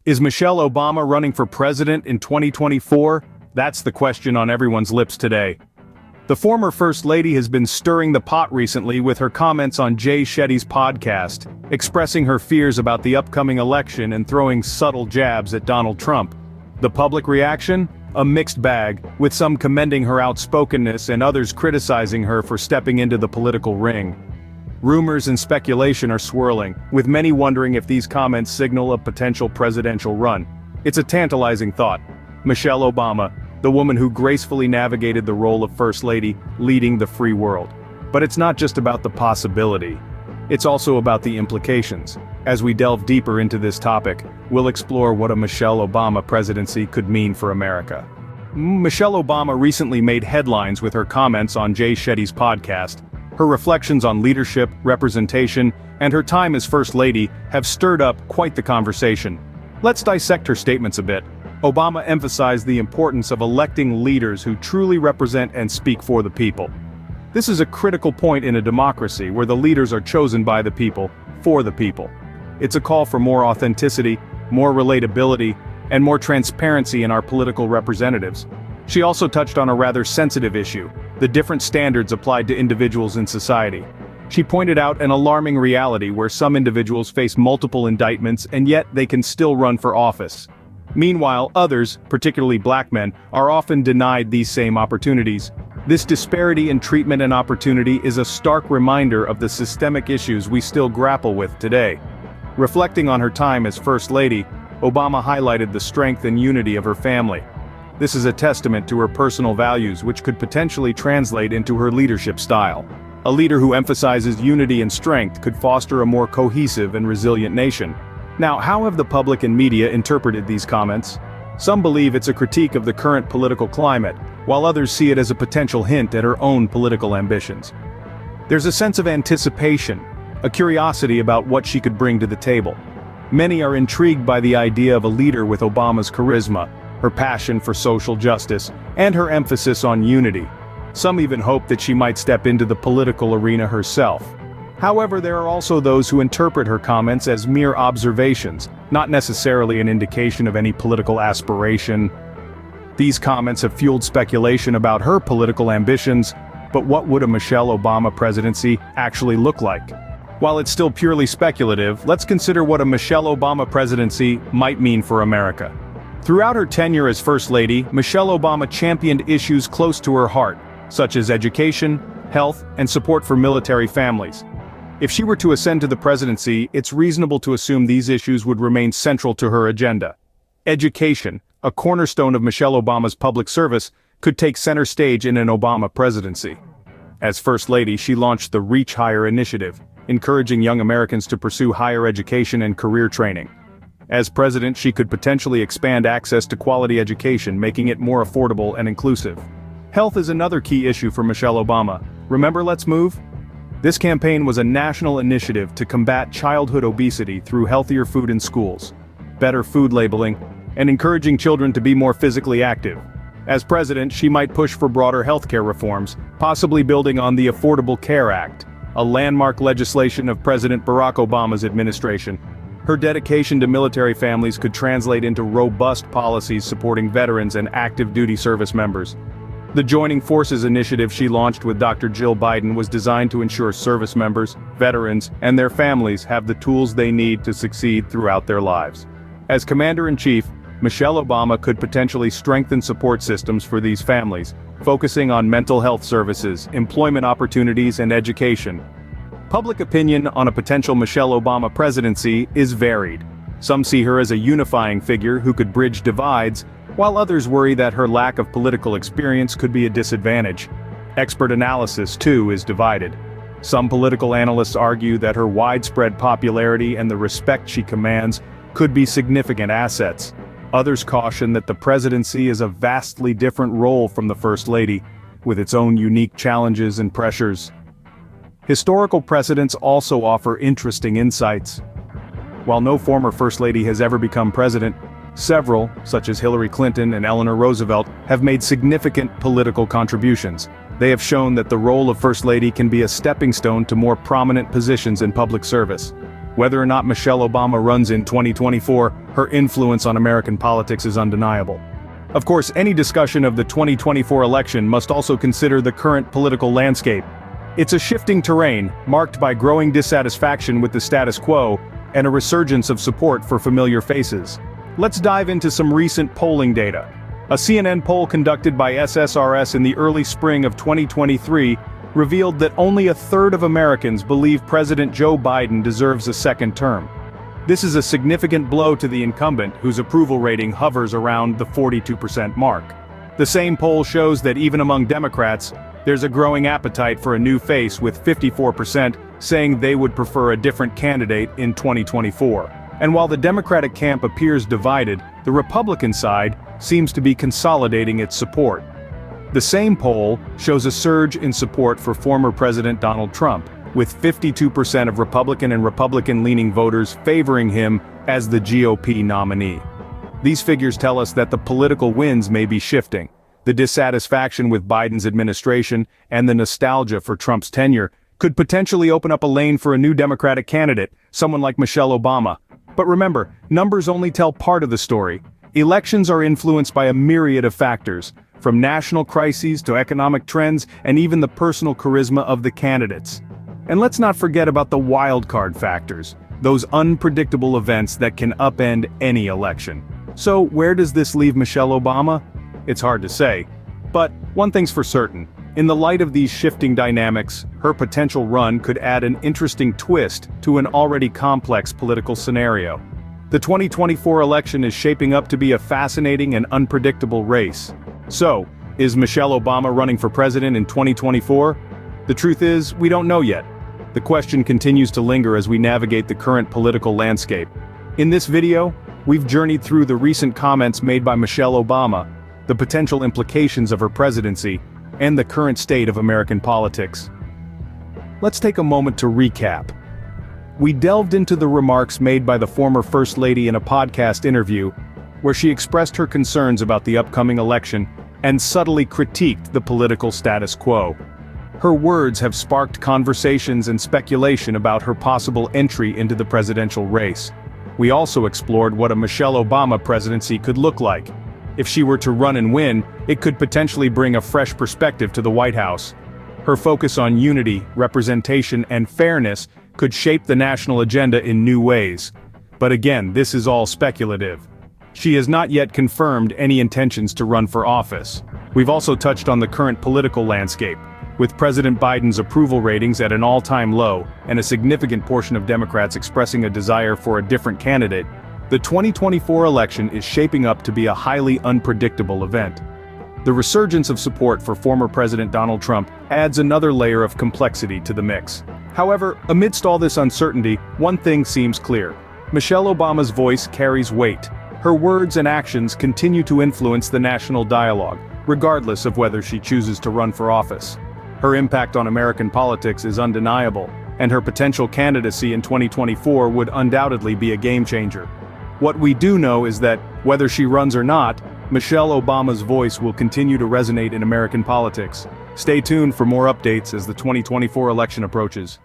Is Michelle Obama running for president in 2024? That's the question on everyone's lips today. The former First Lady has been stirring the pot recently with her comments on Jay Shetty's podcast, expressing her fears about the upcoming election and throwing subtle jabs at Donald Trump. The public reaction? A mixed bag, with some commending her outspokenness and others criticizing her for stepping into the political ring. Rumors and speculation are swirling, with many wondering if these comments signal a potential presidential run. It's a tantalizing thought. Michelle Obama, the woman who gracefully navigated the role of First Lady, leading the free world. But it's not just about the possibility. It's also about the implications. As we delve deeper into this topic, we'll explore what a Michelle Obama presidency could mean for America. Michelle Obama recently made headlines with her comments on Jay Shetty's podcast. Her reflections on leadership, representation, and her time as First Lady have stirred up quite the conversation. Let's dissect her statements a bit. Obama emphasized the importance of electing leaders who truly represent and speak for the people. This is a critical point in a democracy where the leaders are chosen by the people, for the people. It's a call for more authenticity, more relatability, and more transparency in our political representatives. She also touched on a rather sensitive issue: the different standards applied to individuals in society. She pointed out an alarming reality where some individuals face multiple indictments and yet they can still run for office. Meanwhile, others, particularly black men, are often denied these same opportunities. This disparity in treatment and opportunity is a stark reminder of the systemic issues we still grapple with today. Reflecting on her time as First Lady, Obama highlighted the strength and unity of her family. This is a testament to her personal values, which could potentially translate into her leadership style. A leader who emphasizes unity and strength could foster a more cohesive and resilient nation. Now, how have the public and media interpreted these comments? Some believe it's a critique of the current political climate, while others see it as a potential hint at her own political ambitions. There's a sense of anticipation, a curiosity about what she could bring to the table. Many are intrigued by the idea of a leader with Obama's charisma, her passion for social justice, and her emphasis on unity. Some even hope that she might step into the political arena herself. However, there are also those who interpret her comments as mere observations, not necessarily an indication of any political aspiration. These comments have fueled speculation about her political ambitions, but what would a Michelle Obama presidency actually look like? While it's still purely speculative, let's consider what a Michelle Obama presidency might mean for America. Throughout her tenure as First Lady, Michelle Obama championed issues close to her heart, such as education, health, and support for military families. If she were to ascend to the presidency, it's reasonable to assume these issues would remain central to her agenda. Education, a cornerstone of Michelle Obama's public service, could take center stage in an Obama presidency. As First Lady, she launched the Reach Higher initiative, encouraging young Americans to pursue higher education and career training. As president, she could potentially expand access to quality education, making it more affordable and inclusive. Health is another key issue for Michelle Obama. Remember Let's Move? This campaign was a national initiative to combat childhood obesity through healthier food in schools, better food labeling, and encouraging children to be more physically active. As president, she might push for broader healthcare reforms, possibly building on the Affordable Care Act, a landmark legislation of President Barack Obama's administration. Her dedication to military families could translate into robust policies supporting veterans and active duty service members. The Joining Forces initiative she launched with Dr. Jill Biden was designed to ensure service members, veterans, and their families have the tools they need to succeed throughout their lives. As Commander-in-Chief, Michelle Obama could potentially strengthen support systems for these families, focusing on mental health services, employment opportunities, and education. Public opinion on a potential Michelle Obama presidency is varied. Some see her as a unifying figure who could bridge divides, while others worry that her lack of political experience could be a disadvantage. Expert analysis, too, is divided. Some political analysts argue that her widespread popularity and the respect she commands could be significant assets. Others caution that the presidency is a vastly different role from the First Lady, with its own unique challenges and pressures. Historical precedents also offer interesting insights. While no former First Lady has ever become president, several, such as Hillary Clinton and Eleanor Roosevelt, have made significant political contributions. They have shown that the role of First Lady can be a stepping stone to more prominent positions in public service. Whether or not Michelle Obama runs in 2024, her influence on American politics is undeniable. Of course, any discussion of the 2024 election must also consider the current political landscape. It's a shifting terrain, marked by growing dissatisfaction with the status quo and a resurgence of support for familiar faces. Let's dive into some recent polling data. A CNN poll conducted by SSRS in the early spring of 2023 revealed that only a third of Americans believe President Joe Biden deserves a second term. This is a significant blow to the incumbent, whose approval rating hovers around the 42% mark. The same poll shows that even among Democrats, there's a growing appetite for a new face, with 54% saying they would prefer a different candidate in 2024. And while the Democratic camp appears divided, the Republican side seems to be consolidating its support. The same poll shows a surge in support for former President Donald Trump, with 52% of Republican and Republican-leaning voters favoring him as the GOP nominee. These figures tell us that the political winds may be shifting. The dissatisfaction with Biden's administration and the nostalgia for Trump's tenure could potentially open up a lane for a new Democratic candidate, someone like Michelle Obama. But remember, numbers only tell part of the story. Elections are influenced by a myriad of factors, from national crises to economic trends and even the personal charisma of the candidates. And let's not forget about the wildcard factors, those unpredictable events that can upend any election. So where does this leave Michelle Obama? It's hard to say. But one thing's for certain, in the light of these shifting dynamics, her potential run could add an interesting twist to an already complex political scenario. The 2024 election is shaping up to be a fascinating and unpredictable race. So, is Michelle Obama running for president in 2024? The truth is, we don't know yet. The question continues to linger as we navigate the current political landscape. In this video, we've journeyed through the recent comments made by Michelle Obama, the potential implications of her presidency, and the current state of American politics. Let's take a moment to recap. We delved into the remarks made by the former First Lady in a podcast interview, where she expressed her concerns about the upcoming election and subtly critiqued the political status quo. Her words have sparked conversations and speculation about her possible entry into the presidential race. We also explored what a Michelle Obama presidency could look like. If she were to run and win, it could potentially bring a fresh perspective to the White House. Her focus on unity, representation, and fairness could shape the national agenda in new ways. But again, this is all speculative. She has not yet confirmed any intentions to run for office. We've also touched on the current political landscape, with President Biden's approval ratings at an all-time low and a significant portion of Democrats expressing a desire for a different candidate. The 2024 election is shaping up to be a highly unpredictable event. The resurgence of support for former President Donald Trump adds another layer of complexity to the mix. However, amidst all this uncertainty, one thing seems clear. Michelle Obama's voice carries weight. Her words and actions continue to influence the national dialogue, regardless of whether she chooses to run for office. Her impact on American politics is undeniable, and her potential candidacy in 2024 would undoubtedly be a game-changer. What we do know is that, whether she runs or not, Michelle Obama's voice will continue to resonate in American politics. Stay tuned for more updates as the 2024 election approaches.